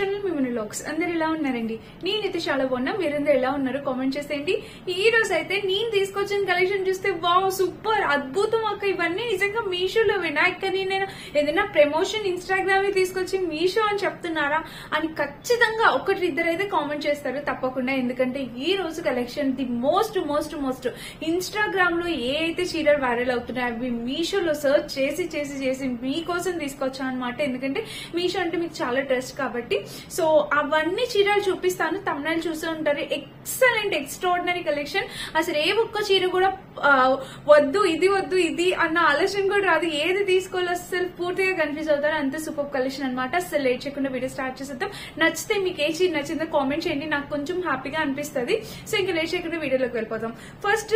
Channel మిమని vlogs. అందరు ఎలా ఉన్నారండి? నేనైతే చాలా బాగున్నా. మీరందరూ ఎలా ఉన్నారు కామెంట్ చేసేయండి. ఈ రోజు అయితే నేను తీసుకొచ్చిన కలెక్షన్ చూస్తే వావ్ సూపర్ అద్భుతం అక్క. ఇవన్నీ నిజంగా మీషోలో వినాయకని నేను ఏదైనా ప్రమోషన్ ఇన్స్టాగ్రామ్ తీసుకొచ్చి మీషో అని చెప్తున్నారా అని ఖచ్చితంగా ఒకటి ఇద్దరు అయితే కామెంట్ చేస్తారు తప్పకుండా. ఎందుకంటే ఈ రోజు collection the most most most Instagram లో ఏ అయితే చీరలు వైరల్ అవుతున్నాయో అవి మీషోలో సర్చ్ చేసి చేసి చేసి మీకోసం తీసుకొచ్చాను అనమాట. ఎందుకంటే మీషో అంటే మీకు చాలా ట్రస్ట్ కాబట్టి. సో అవన్నీ చీరలు చూపిస్తాను. తమ్నైల్ చూస్తూ ఉంటారు. Excellent extraordinary collection. అసలు ఏ ఒక్క చీర కూడా వద్దు ఇది అన్న ఆలోచన కూడా రాదు. ఏది తీసుకోవాలో అసలు పూర్తిగా కన్ఫ్యూజ్ అవుతారు. అంత సూపర్ కలెక్షన్ అనమాట. అసలు లేట్ చేయకుండా వీడియో స్టార్ట్ చేసేద్దాం. నచ్చితే మీకు ఏ చీర నచ్చిందో కామెంట్ చేయండి. నాకు కొంచెం హ్యాపీగా అనిపిస్తుంది. సో ఇంకా లేట్ చేయకుండా వీడియోలోకి వెళ్ళిపోతాం. ఫస్ట్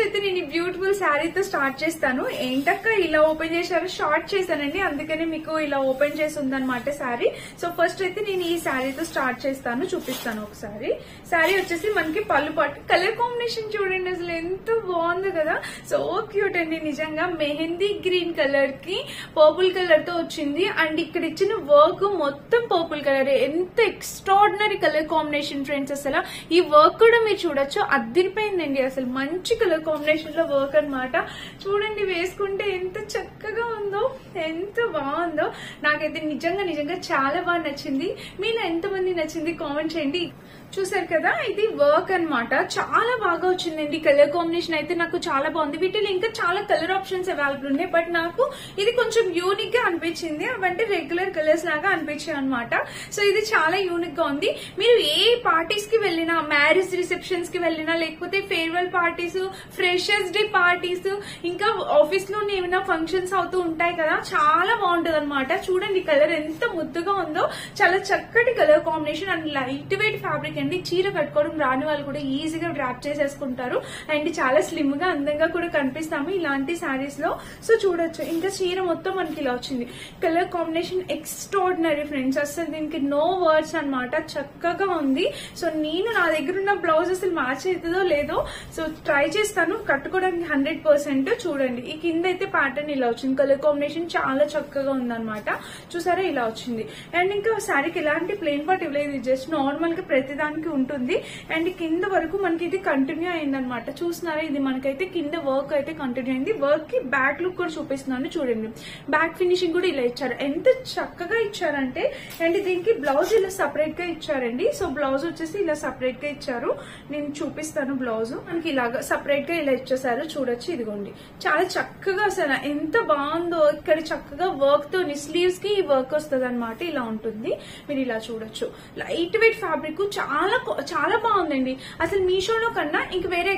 అయితే నేను ఈ బ్యూటిఫుల్ శారీతో స్టార్ట్ చేస్తాను. ఏంటక్క ఇలా ఓపెన్ చేశారు? షార్ట్ చేశానండి, అందుకని మీకు ఇలా ఓపెన్ చేసి ఉందన్నమాట శారీ. సో ఫస్ట్ అయితే నేను ఈ శారీతో స్టార్ట్ చేస్తాను, చూపిస్తాను ఒకసారి. శారీ వచ్చేసి మనకి పళ్ళు పాటు కలర్ కాంబినేషన్ చూడండి అసలు ఎంత బాగుంది కదా. సో క్యూట్ అండి నిజంగా. మెహందీ గ్రీన్ కలర్ కి పర్పుల్ కలర్ తో వచ్చింది. అండ్ ఇక్కడ ఇచ్చిన వర్క్ మొత్తం పర్పుల్ కలర్. ఎంత ఎక్స్ట్రాడినరీ కలర్ కాంబినేషన్ ఫ్రెండ్స్. అసలు ఈ వర్క్ కూడా మీరు చూడొచ్చు, అదిరిపోయిందండి. అసలు మంచి కలర్ కాంబినేషన్ లో వర్క్ అన్నమాట. చూడండి వేసుకుంటే ఎంత చక్కగా ఉందో, ఎంత బాగుందో. నాకైతే నిజంగా చాలా బాగా నచ్చింది. మీరు ఎంతమంది నచ్చింది కామెంట్ చేయండి. చూసారు కదా, ఇది వర్క్ అన్నమాట. చాలా బాగా వచ్చిందండి. కలర్ కాంబినేషన్ అయితే నాకు చాలా బాగుంది. వీటిలో ఇంకా చాలా కలర్ ఆప్షన్స్ అవైలబుల్ ఉన్నాయి. బట్ నాకు ఇది కొంచెం యూనిక్ గా అనిపించింది. అవంటే రెగ్యులర్ కలర్స్ లాగా అనిపించాయి అనమాట. సో ఇది చాలా యూనిక్ గా ఉంది. మీరు ఏ పార్టీస్ కి వెళ్ళినా, మ్యారేజ్ రిసెప్షన్స్ కి వెళ్ళినా, లేకపోతే farewell parties, freshers day parties, ఇంకా ఆఫీస్ లో ఏమైనా ఫంక్షన్స్ అవుతూ ఉంటాయి కదా, చాలా బాగుంటది అనమాట. చూడండి కలర్ ఎంత ముద్దుగా ఉందో. చాలా చక్కటి colour combination and light weight fabric అండి. చీర కట్టుకోవడం రాని వాళ్ళు కూడా ఈజీగా డ్రాప్ చేసేసుకుంటారు. అండ్ చాలా స్లిమ్ గా అందంగా కూడా కనిపిస్తాము ఇలాంటి శారీస్ లో. సో చూడొచ్చు. ఇంకా చీర మొత్తం మనకి ఇలా వచ్చింది. Colour combination extraordinary friends. అసలు దీనికి నో వర్డ్స్ అనమాట. చక్కగా ఉంది. సో నేను నా దగ్గర ఉన్న బ్లౌజ్ అసలు మ్యాచ్ అవుతుందో లేదో సో ట్రై చేస్తాను కట్టుకోవడానికి 100%. చూడండి ఈ కింద అయితే ప్యాటర్న్ ఇలా వచ్చింది. కలర్ కాంబినేషన్ చాలా చక్కగా ఉందన్నమాట. చూసారా ఇలా వచ్చింది. అండ్ ఇంకా శారీకి ఎలాంటి ప్లెయిన్ పార్ట్ ఇవ్వలేదు, జస్ట్ నార్మల్ గా ప్రతిదానికి ఉంటుంది. అండ్ కింద వరకు మనకి ఇది కంటిన్యూ అయిందనమాట. చూస్తున్నారా, ఇది మనకైతే కింద వర్క్ అయితే కంటిన్యూ అయింది. వర్క్ కి బ్యాక్ లుక్ కూడా చూపిస్తున్నాను చూడండి. బ్యాక్ ఫినిషింగ్ కూడా ఇలా ఇచ్చారు. ఎంత చక్కగా ఇచ్చారంటే. అండ్ దీనికి బ్లౌజ్ ఇలా సపరేట్ గా ఇచ్చారండి. సో బ్లౌజ్ వచ్చేసి ఇలా సపరేట్ గా ఇచ్చారు. నేను చూపిస్తాను బ్లౌజ్. మనకి ఇలాగా సపరేట్ గా ఇలా ఇచ్చేసారు. చూడొచ్చు ఇదిగోండి. చాలా చక్కగా అసలు ఎంత బాగుందో. ఇక్కడ చక్కగా వర్క్ తో స్లీవ్స్ కి ఈ వర్క్ వస్తుంది అనమాట. ఇలా ఉంటుంది. మీరు ఇలా చూడొచ్చు. లైట్ వెయిట్ ఫ్యాబ్రిక్ చాలా బాగుందండి. అసలు మీషోలో కన్నా వేరే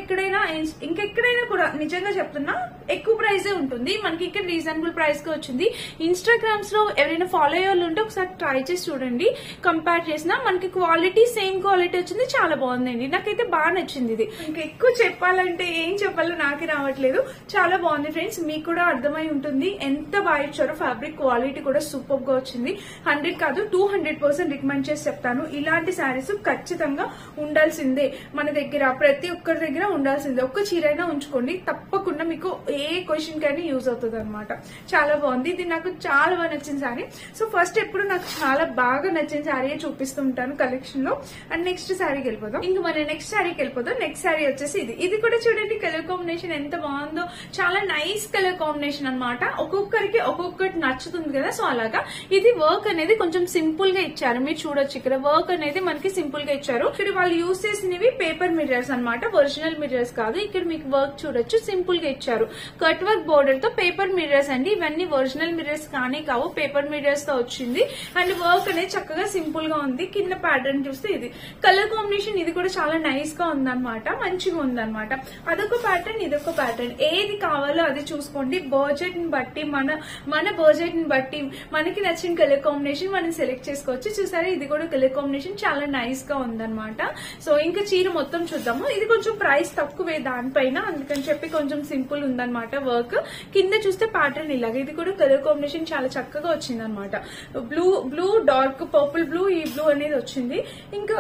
ఇంకెక్కడైనా కూడా నిజంగా చెప్తున్నా ఎక్కువ ప్రైజే ఉంటుంది. మనకి ఇక్కడ రీజనబుల్ ప్రైస్ కి వచ్చింది. ఇన్స్టాగ్రామ్స్ లో ఎవరైనా ఫాలో అయ్యే వాళ్ళు ఉంటే ఒకసారి ట్రై చేసి చూడండి. కంపేర్ చేసినా మనకి క్వాలిటీ సేమ్ క్వాలిటీ వచ్చింది. చాలా బాగుందండి. నాకైతే బాగా నచ్చింది ఇది. ఇంకా ఎక్కువ చెప్పాలంటే ఏం చెప్పాలో నాకే రావట్లేదు. చాలా బాగుంది ఫ్రెండ్స్. మీకు కూడా అర్థమై ఉంటుంది ఎంత బాగా ఇచ్చారో. ఫ్యాబ్రిక్ క్వాలిటీ కూడా సూపర్ గా వచ్చింది. 100 కాదు 200% రికమెండ్ చేసి చెప్తాను. ఇలాంటి శారీస్ ఖచ్చితంగా ఉండాల్సిందే మన దగ్గర. ప్రతి ఒక్కరి దగ్గర ఉండాల్సిందే. ఒక్క చీరైనా ఉంచుకోండి, తప్పకుండా మీకు ఏ క్వశ్చన్ కైనా యూజ్ అవుతుంది అనమాట. చాలా బాగుంది. ఇది నాకు చాలా బాగా నచ్చిన శారీ. సో ఫస్ట్ ఎప్పుడు నాకు చాలా బాగా నచ్చిన శారీ చూపిస్తూ ఉంటాను కలెక్షన్ లో. అండ్ నెక్స్ట్ శారీకి వెళ్ళిపోదాం. ఇంకా మన నెక్స్ట్ శారీకి వెళ్ళిపోదాం. నెక్స్ట్ శారీ వచ్చేసి ఇది కూడా చూడండి కలర్ కాంబినేషన్ ఎంత బాగుందో. చాలా నైస్ కలర్ కాంబినేషన్ అనమాట. ఒక్కొక్కరికి ఒక్కొక్కటి నచ్చుతుంది కదా. సో అలాగా ఇది వర్క్ అనేది కొంచెం సింపుల్ గా ఇచ్చారు. మీరు చూడొచ్చు ఇక్కడ వర్క్ అనేది మనకి సింపుల్ గా ఇచ్చారు. ఇక్కడ వాళ్ళు యూజ్ చేసినవి పేపర్ మిర్రర్స్ అనమాట, ఒరిజినల్ మిర్రర్స్ కాదు. ఇక్కడ మీకు వర్క్ చూడొచ్చు సింపుల్ గా ఇచ్చారు. కట్ వర్క్ బోర్డర్ తో పేపర్ మిర్రర్స్ అండి. ఇవన్నీ ఒరిజినల్ మిర్రర్స్ కానీ కావు, పేపర్ మిర్రర్స్ తో వచ్చింది. అండ్ వర్క్ అనేది చక్కగా సింపుల్ గా ఉంది. కింద ప్యాటర్న్ చూస్తే ఇది కలర్ కాంబినేషన్. ఇది కూడా చాలా నైస్ గా ఉందన్నమాట. మంచిగా ఉందన్నమాట. అదొక ప్యాటర్న్, ఇదొక ప్యాటర్న్. ఏది కావాలో అది చూసుకోండి. బడ్జెట్ ని బట్టి మన బడ్జెట్ ని బట్టి మనకి నచ్చిన కలర్ కాంబినేషన్ మనం సెలెక్ట్ చేసుకోవచ్చు. చూసారా ఇది కూడా కలర్ కాంబినేషన్ చాలా నైస్ గా ఉందన్నమాట. సో ఇంకా చీర మొత్తం చూద్దాము. ఇది కొంచెం ప్రైస్ తక్కువే దానిపైన, అందుకని చెప్పి కొంచెం సింపుల్ ఉందన్నమాట వర్క్. కింద చూస్తే ప్యాటర్న్ ఇలాగ. ఇది కూడా కలర్ కాంబినేషన్ చాలా చక్కగా వచ్చింది అనమాట. బ్లూ డార్క్ పర్పుల్ బ్లూ, ఈ బ్లూ అనేది వచ్చింది. ఇంకా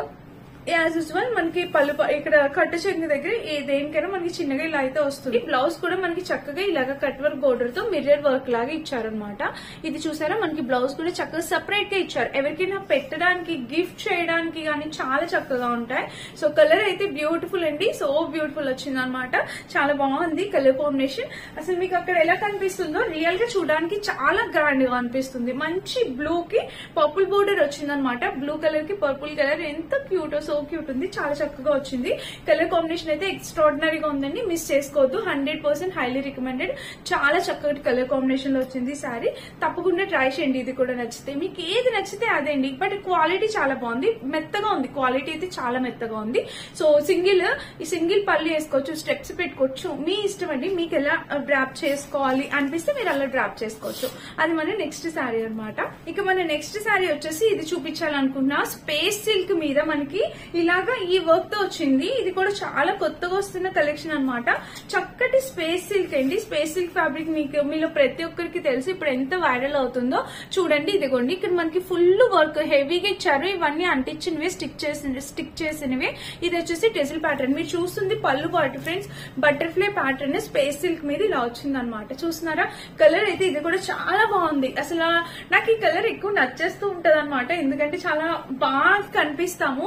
యాజ్ యూజువల్ మనకి పళ్ళు ఇక్కడ కట్టు చెంగు దగ్గర దేనికైనా మనకి చిన్నగా ఇలా అయితే వస్తుంది. బ్లౌజ్ కూడా మనకి చక్కగా ఇలాగా కట్ వర్క్ బోర్డర్ తో మిర్రర్ వర్క్ లాగా ఇచ్చారనమాట. ఇది చూసారా మనకి బ్లౌజ్ కూడా చక్కగా సెపరేట్ గా ఇచ్చారు. ఎవరికైనా పెట్టడానికి గిఫ్ట్ చేయడానికి కానీ చాలా చక్కగా ఉంటాయి. సో కలర్ అయితే బ్యూటిఫుల్ అండి, సో బ్యూటిఫుల్ వచ్చింది అనమాట. చాలా బాగుంది కలర్ కాంబినేషన్. అసలు మీకు అక్కడ ఎలా కనిపిస్తుందో రియల్ గా చూడడానికి చాలా గ్రాండ్ గా అనిపిస్తుంది. మంచి బ్లూ కి పర్పుల్ బోర్డర్ వచ్చిందనమాట. బ్లూ కలర్ కి పర్పుల్ కలర్ ఎంత క్యూట్, సో క్యూట్ ఉంది, చాలా చక్కగా వచ్చింది. కలర్ కాంబినేషన్ అయితే ఎక్స్ట్రాడినరీగా ఉందండి, మిస్ చేసుకోవద్దు. 100% హైలీ రికమెండెడ్. చాలా చక్కటి కలర్ కాంబినేషన్ లో వచ్చింది సారీ. తప్పకుండా ట్రై చేయండి, ఇది కూడా నచ్చితే. మీకు ఏది నచ్చితే అదే అండి. బట్ క్వాలిటీ చాలా బాగుంది, మెత్తగా ఉంది, క్వాలిటీ అయితే చాలా మెత్తగా ఉంది. సో ఈ సింగిల్ పళ్ళు వేసుకోవచ్చు, స్టెప్స్ పెట్టుకోవచ్చు, మీ ఇష్టం అండి. మీకు ఎలా డ్రాప్ చేసుకోవాలి అనిపిస్తే మీరు అలా డ్రాప్ చేసుకోవచ్చు. అది మన నెక్స్ట్ శారీ అనమాట. ఇక మన నెక్స్ట్ శారీ వచ్చేసి ఇది చూపించాలనుకున్నా స్పేస్ సిల్క్ మీద మనకి ఇలాగా ఈ వర్క్ తో వచ్చింది. ఇది కూడా చాలా కొత్తగా వస్తున్న కలెక్షన్ అనమాట. చక్కటి స్పేస్ సిల్క్ అండి. స్పేస్ సిల్క్ ఫ్యాబ్రిక్ మీలో ప్రతి ఒక్కరికి తెలిసి ఇప్పుడు ఎంత వైరల్ అవుతుందో చూడండి. ఇదిగోండి ఇక్కడ మనకి ఫుల్ వర్క్ హెవీగా ఇచ్చారు. ఇవన్నీ అంటించినవి, స్టిక్ చేసినవి. ఇది వచ్చేసి టెజిల్ ప్యాటర్న్. మీరు చూస్తుంది పళ్ళు పాటు friends. Butterfly pattern space silk మీద ఇలా వచ్చింది అనమాట. చూస్తున్నారా కలర్ అయితే ఇది కూడా చాలా బాగుంది. అసలు నాకు ఈ కలర్ ఎక్కువ నచ్చేస్తూ ఉంటది అనమాట. ఎందుకంటే చాలా బాగా కనిపిస్తాము,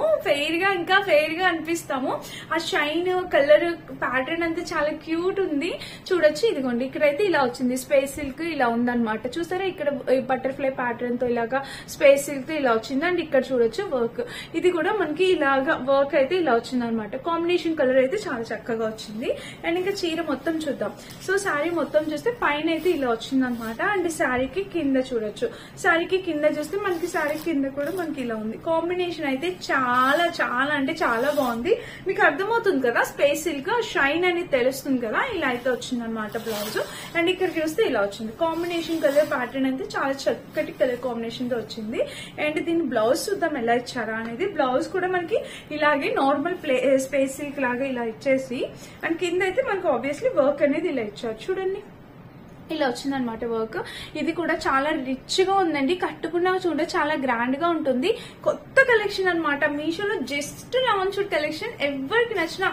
ఇంకా ఫెయిర్ గా అనిపిస్తాము. ఆ షైన్ కలర్ ప్యాటర్న్ అంతా చాలా క్యూట్ ఉంది. చూడొచ్చు ఇదిగోండి ఇక్కడైతే ఇలా వచ్చింది. స్పేస్ సిల్క్ ఇలా ఉందన్నమాట. చూసారా ఇక్కడ బటర్ఫ్లై ప్యాటర్న్ తో ఇలాగా స్పేస్ సిల్క్ ఇలా వచ్చింది. అండ్ ఇక్కడ చూడొచ్చు వర్క్. ఇది కూడా మనకి ఇలాగా వర్క్ అయితే ఇలా వచ్చింది అనమాట. కాంబినేషన్ కలర్ అయితే చాలా చక్కగా వచ్చింది. అండ్ ఇంకా చీర మొత్తం చూద్దాం. సో శారీ మొత్తం చూస్తే పైన అయితే ఇలా వచ్చింది అనమాట. అండ్ శారీకి కింద చూడొచ్చు. శారీకి కింద చూస్తే మనకి శారీ కింద కూడా మనకి ఇలా ఉంది. కాంబినేషన్ అయితే చాలా చాలా అంటే చాలా బాగుంది. మీకు అర్థమవుతుంది కదా స్పేస్ సిల్క్ షైన్ అనేది తెలుస్తుంది కదా. ఇలా అయితే వచ్చింది అనమాట బ్లౌజ్. అండ్ ఇక్కడ చూస్తే ఇలా వచ్చింది. కాంబినేషన్ కలర్ ప్యాటర్న్ అయితే చాలా చక్కటి కలర్ కాంబినేషన్ తో వచ్చింది. అండ్ దీని బ్లౌజ్ చూద్దాం ఎలా ఇచ్చారా అనేది. బ్లౌజ్ కూడా మనకి ఇలాగే నార్మల్ స్పేస్ సిల్క్ లాగా ఇలా ఇచ్చేసి అండ్ కింద అయితే మనకి ఆబ్వియస్లీ వర్క్ అనేది ఇలా ఇచ్చారు. చూడండి ఇలా వచ్చిందనమాట వర్క్. ఇది కూడా చాలా రిచ్ గా ఉందండి. కట్టుకున్నా చూడ చాలా గ్రాండ్ గా ఉంటుంది. కొత్త కలెక్షన్ అనమాట. మీషోలో జస్ట్ లాంచ్డ్ కలెక్షన్. ఎవరికి నచ్చినా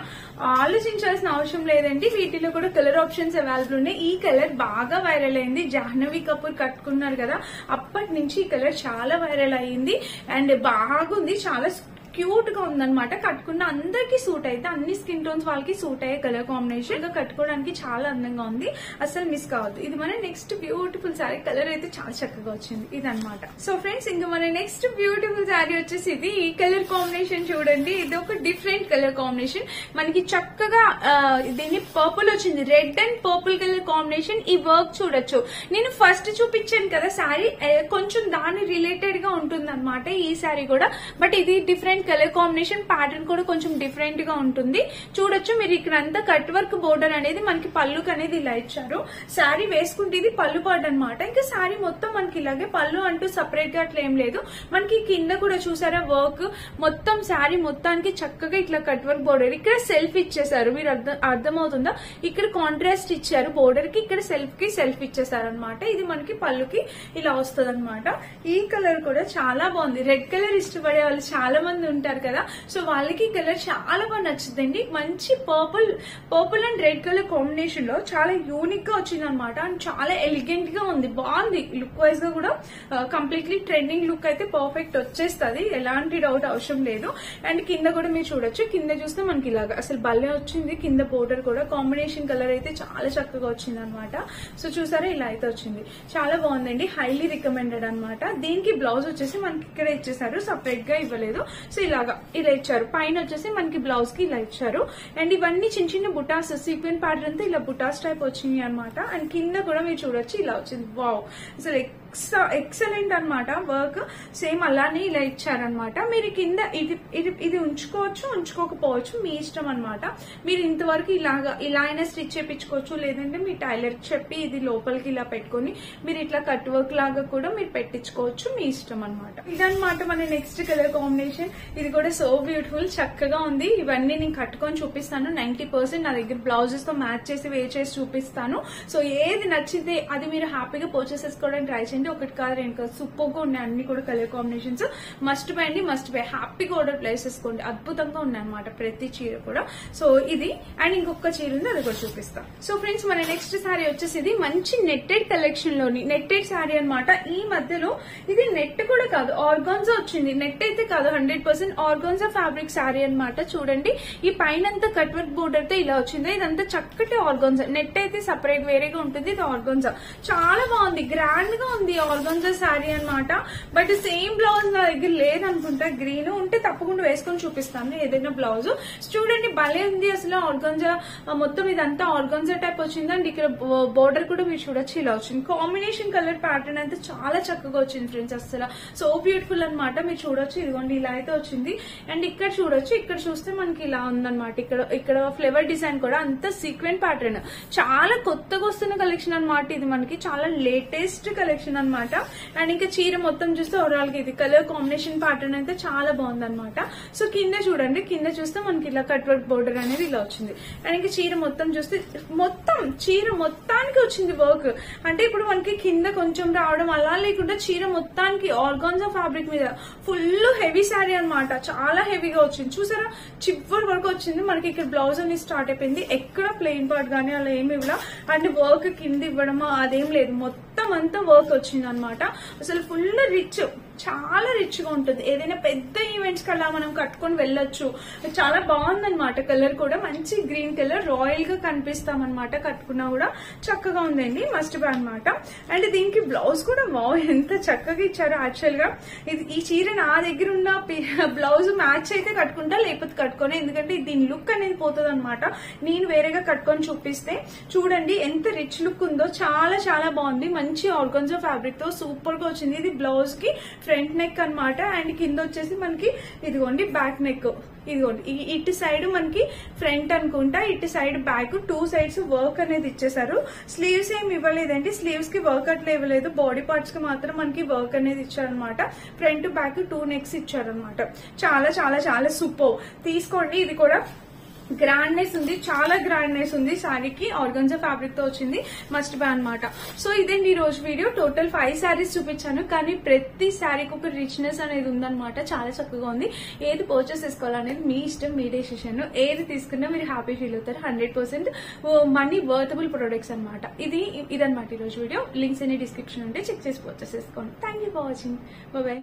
ఆలోచించాల్సిన అవసరం లేదండి. వీటిలో కూడా కలర్ ఆప్షన్స్ అవైలబుల్ ఉన్నాయి. ఈ కలర్ బాగా వైరల్ అయింది. జాహ్నవి కపూర్ కట్టుకున్నారు కదా, అప్పటి నుంచి ఈ కలర్ చాలా వైరల్ అయ్యింది. అండ్ బాగుంది, చాలా క్యూట్ గా ఉందన్నమాట. కట్టుకున్న అందరికి సూట్ అయితే, అన్ని స్కిన్ టోన్స్ వాళ్ళకి సూట్ అయ్యే కలర్ కాంబినేషన్ గా కట్టుకోవడానికి చాలా అందంగా ఉంది. అసలు మిస్ కావద్దు. ఇది మన నెక్స్ట్ బ్యూటిఫుల్ శారీ. కలర్ అయితే చాలా చక్కగా వచ్చింది. ఇది అనమాట. సో ఫ్రెండ్స్ ఇంకా మన నెక్స్ట్ బ్యూటిఫుల్ శారీ వచ్చేసి ఇది. ఈ కలర్ కాంబినేషన్ చూడండి. ఇది ఒక డిఫరెంట్ కలర్ కాంబినేషన్. మనకి చక్కగా దీన్ని పర్పుల్ వచ్చింది. Red and purple colour combination. ఈ వర్క్ చూడొచ్చు. నేను ఫస్ట్ చూపించాను కదా శారీ, కొంచెం దాని రిలేటెడ్ గా ఉంటుంది అనమాట ఈ శారీ కూడా. బట్ ఇది డిఫరెంట్ కలర్ కాంబినేషన్. ప్యాటర్న్ కూడా కొంచెం డిఫరెంట్ గా ఉంటుంది. చూడొచ్చు మీరు ఇక్కడ అంతా కట్ వర్క్ బోర్డర్ అనేది మనకి పళ్ళుకి అనేది ఇలా ఇచ్చారు. శారీ వేసుకుంటే ఇది పళ్ళు పార్ట్ అనమాట. ఇంకా శారీ మొత్తం మనకి ఇలాగే పళ్ళు అంటూ సపరేట్ గా అట్లా ఏం లేదు. మనకి కింద కూడా చూసారా వర్క్ మొత్తం శారీ మొత్తానికి చక్కగా ఇట్లా కట్ వర్క్ బోర్డర్. ఇక్కడ సెల్ఫ్ ఇచ్చేసారు. మీరు అర్థమవుతుందా? ఇక్కడ కాంట్రాస్ట్ ఇచ్చారు బోర్డర్ కి, ఇక్కడ సెల్ఫ్ కి సెల్ఫ్ ఇచ్చేసారు అనమాట. ఇది మనకి పళ్ళుకి ఇలా వస్తుంది అనమాట. ఈ కలర్ కూడా చాలా బాగుంది. రెడ్ కలర్ ఇష్టపడే వాళ్ళు చాలా మంది ఉంటారు కదా, సో వాళ్ళకి కలర్ చాలా బాగా నచ్చుతుందండి. మంచి purple and red colour combination లో చాలా యూనిక్ గా వచ్చింది అనమాట. అండ్ చాలా ఎలిగెంట్ గా ఉంది, బాగుంది. లుక్ వైజ్ గా కూడా కంప్లీట్లీ ట్రెండింగ్ లుక్ అయితే పర్ఫెక్ట్ వచ్చేస్తుంది, ఎలాంటి డౌట్ అవసరం లేదు. అండ్ కింద కూడా మీరు చూడొచ్చు. కింద చూస్తే మనకి ఇలాగా అసలు భలే వచ్చింది. కింద బోర్డర్ కూడా కాంబినేషన్ కలర్ అయితే చాలా చక్కగా వచ్చింది అనమాట. సో చూసారా ఇలా అయితే వచ్చింది. చాలా బాగుందండి, హైలీ రికమెండెడ్ అనమాట. దీనికి బ్లౌజ్ వచ్చేసి మనకి ఇక్కడ ఇచ్చేసారు, సపరేట్ గా ఇవ్వలేదు. సో ఇలా ఇచ్చారు. పైన వచ్చేసి మనకి బ్లౌజ్ కి ఇలా ఇచ్చారు. అండ్ ఇవన్నీ చిన్న చిన్న బుటాస్ సీక్వెన్ ప్యాటర్న్ తో ఇలా బుటాస్ టైప్ వచ్చింది అనమాట. అండ్ కింద కూడా మీరు చూడొచ్చు ఇలా వచ్చింది. వావ్, అసలు ఎక్సలెంట్ అనమాట. వర్క్ సేమ్ అలానే ఇలా ఇచ్చారనమాట. మీరు కింద ఇది ఉంచుకోవచ్చు, ఉంచుకోకపోవచ్చు, మీ ఇష్టం అనమాట. మీరు ఇంతవరకు ఇలా అయినా స్టిచ్ చేయించుకోవచ్చు, లేదంటే మీ టైలర్ చెప్పి ఇది లోపలికి ఇలా పెట్టుకుని మీరు ఇట్లా కట్ వర్క్ లాగా కూడా మీరు పెట్టించుకోవచ్చు, మీ ఇష్టం అనమాట. ఇదనమాట మన నెక్స్ట్ కలర్ కాంబినేషన్. ఇది కూడా సో బ్యూటిఫుల్, చక్కగా ఉంది. ఇవన్నీ నేను కట్టుకొని చూపిస్తాను. 90% నా దగ్గర బ్లౌజెస్ తో మ్యాచ్ చేసి వేర్ చేసి చూపిస్తాను. సో ఏది నచ్చితే అది మీరు హ్యాపీగా పర్చేస్ చేసుకోవడానికి ట్రై చేయండి. ఉంది, ఒకటి కాదు రెండు కాదు, సూపర్ గా ఉన్నాయి అన్ని కూడా కలర్ కాంబినేషన్స్. మస్ట్ బై అండి, మస్ట్ బై, హ్యాపీగా ఆర్డర్ ప్లేస్ చేసుకోండి. అద్భుతంగా ఉన్నాయి అనమాట ప్రతి చీర కూడా. సో ఇది అండ్ ఇంకొక చీర ఉంది, అది కూడా చూపిస్తా. సో ఫ్రెండ్స్ మన నెక్స్ట్ శారీ వచ్చేసి ఇది మంచి నెట్టెడ్ కలెక్షన్ లోని నెట్టెడ్ శారీ అనమాట. ఈ మధ్యలో ఇది నెట్ కూడా కాదు, ఆర్గాన్జా వచ్చింది. నెట్ అయితే కాదు, 100% ఆర్గాన్జా ఫ్యాబ్రిక్ శారీ అనమాట. చూడండి ఈ పైన కట్ వర్క్ బోర్డర్ తో ఇలా వచ్చింది. ఇదంతా చక్కటి ఆర్గాన్జా. నెట్ అయితే సపరేట్ వేరేగా ఉంటుంది, ఇది ఆర్గాన్జా. చాలా బాగుంది, గ్రాండ్ గా ఉంది ఆర్గాన్జా శారీ అనమాట. బట్ సేమ్ బ్లౌజ్ నా దగ్గర లేదనుకుంటా, గ్రీన్ ఉంటే తప్పకుండా వేసుకొని చూపిస్తాను ఏదైనా బ్లౌజ్. చూడండి భలే ఉంది అసలు ఆర్గాన్జా మొత్తం. ఇదంతా ఆర్గాన్జా టైప్ వచ్చింది అండ్ ఇక్కడ బోర్డర్ కూడా మీరు చూడొచ్చు ఇలా వచ్చింది. కాంబినేషన్ కలర్ ప్యాటర్న్ అయితే చాలా చక్కగా వచ్చింది ఫ్రెండ్స్, అసలు సో బ్యూటిఫుల్ అనమాట. మీరు చూడొచ్చు ఇదిగోండి ఇలా అయితే వచ్చింది. అండ్ ఇక్కడ చూడొచ్చు, ఇక్కడ చూస్తే మనకి ఇలా ఉందన్నమాట. ఇక్కడ ఫ్లేవర్ డిజైన్ కూడా అంత సీక్వెంట్ ప్యాటర్న్, చాలా కొత్తగా వస్తున్న కలెక్షన్ అనమాట. ఇది మనకి చాలా లేటెస్ట్ కలెక్షన్ అనమాట. అండ్ ఇంకా చీర మొత్తం చూస్తే ఓవరాల్ గా ఇది కలర్ కాంబినేషన్ ప్యాటర్న్ అయితే చాలా బాగుంది అనమాట. సో కింద చూడండి, కింద చూస్తే మనకి ఇలా కట్ వర్క్ బోర్డర్ అనేది ఇలా వచ్చింది. అండ్ ఇంకా చీర మొత్తం చూస్తే మొత్తం చీర మొత్తానికి వచ్చింది వర్క్. అంటే ఇప్పుడు మనకి కింద కొంచెం రావడం అలా లేకుండా చీర మొత్తానికి ఆర్గాన్జా ఫ్యాబ్రిక్ మీద ఫుల్ హెవీ శారీ అనమాట. చాలా హెవీగా వచ్చింది చూసారా, చివరి వరకు వచ్చింది మనకి. ఇక్కడ బ్లౌజ్ అనేది స్టార్ట్ అయిపోయింది, ఎక్కడ ప్లెయిన్ పార్ట్ గానీ అలా ఏమి ఇవ్వలా. అండ్ వర్క్ కింద ఇవ్వడమా అదేం లేదు, మొత్తం అంతా వర్క్ వచ్చింది అనమాట. అసలు ఫుల్ రిచ్, చాలా రిచ్ గా ఉంటుంది. ఏదైనా పెద్ద ఈవెంట్స్ కి అలా మనం కట్టుకొని వెళ్ళొచ్చు. చాలా బాగుందన్నమాట. కలర్ కూడా మంచి గ్రీన్ కలర్, రాయల్ గా కనిపిస్తాం అనమాట. కట్టుకున్నా కూడా చక్కగా ఉందండి, మస్ట్ బై అనమాట. అండ్ దీనికి బ్లౌజ్ కూడా ఎంత చక్కగా ఇచ్చారు. యాక్చువల్ గా ఈ చీర నా దగ్గర ఉన్న బ్లౌజ్ మ్యాచ్ అయితే కట్టుకుంటా, లేకపోతే కట్టుకోని, ఎందుకంటే దీని లుక్ అనేది పోతుంది అనమాట. నేను వేరేగా కట్టుకొని చూపిస్తే చూడండి ఎంత రిచ్ లుక్ ఉందో. చాలా చాలా బాగుంది, మంచి ఆర్గాన్జా ఫ్యాబ్రిక్ తో సూపర్ గా వచ్చింది. ఇది బ్లౌజ్ కి ఫ్రంట్ నెక్ అనమాట. అండ్ కింద వచ్చేసి మనకి ఇదిగోండి బ్యాక్ నెక్. ఇదిగోండి ఇటు సైడ్ మనకి ఫ్రంట్ అనుకుంటా, ఇటు సైడ్ బ్యాక్, 2 సైడ్స్ వర్క్ అనేది ఇచ్చేసారు. స్లీవ్స్ ఏమి ఇవ్వలేదండి, స్లీవ్స్ కి వర్క్ అట్లా ఇవ్వలేదు, బాడీ పార్ట్స్ కి మాత్రం మనకి వర్క్ అనేది ఇచ్చారనమాట. ఫ్రంట్ బ్యాక్ 2 నెక్స్ ఇచ్చారనమాట. చాలా చాలా చాలా సూపర్. తీసుకోండి, ఇది కూడా గ్రాండ్నెస్ ఉంది, చాలా గ్రాండ్నెస్ ఉంది శారీకి. ఆర్గాన్జా ఫ్యాబ్రిక్ తో వచ్చింది, మస్ట్ బై అనమాట. సో ఇదండి ఈ రోజు వీడియో. టోటల్ 5 శారీస్ చూపించాను, కానీ ప్రతి శారీకి ఒక రిచ్నెస్ అనేది ఉందన్నమాట. చాలా చక్కగా ఉంది. ఏది పర్చేస్ చేసుకోవాలనేది మీ ఇష్టం, మీ డెసిషన్. ఏది తీసుకున్నా మీరు హ్యాపీ ఫీల్ అవుతారు. 100% మనీ వర్తబుల్ ప్రొడక్ట్స్ అనమాట. ఇదన్నమాట ఈ రోజు వీడియో. లింక్స్ అన్ని డిస్క్రిప్షన్ ఉంటే చెక్ చేసి పర్చేస్ చేసుకోండి. Thank you for watching. By by.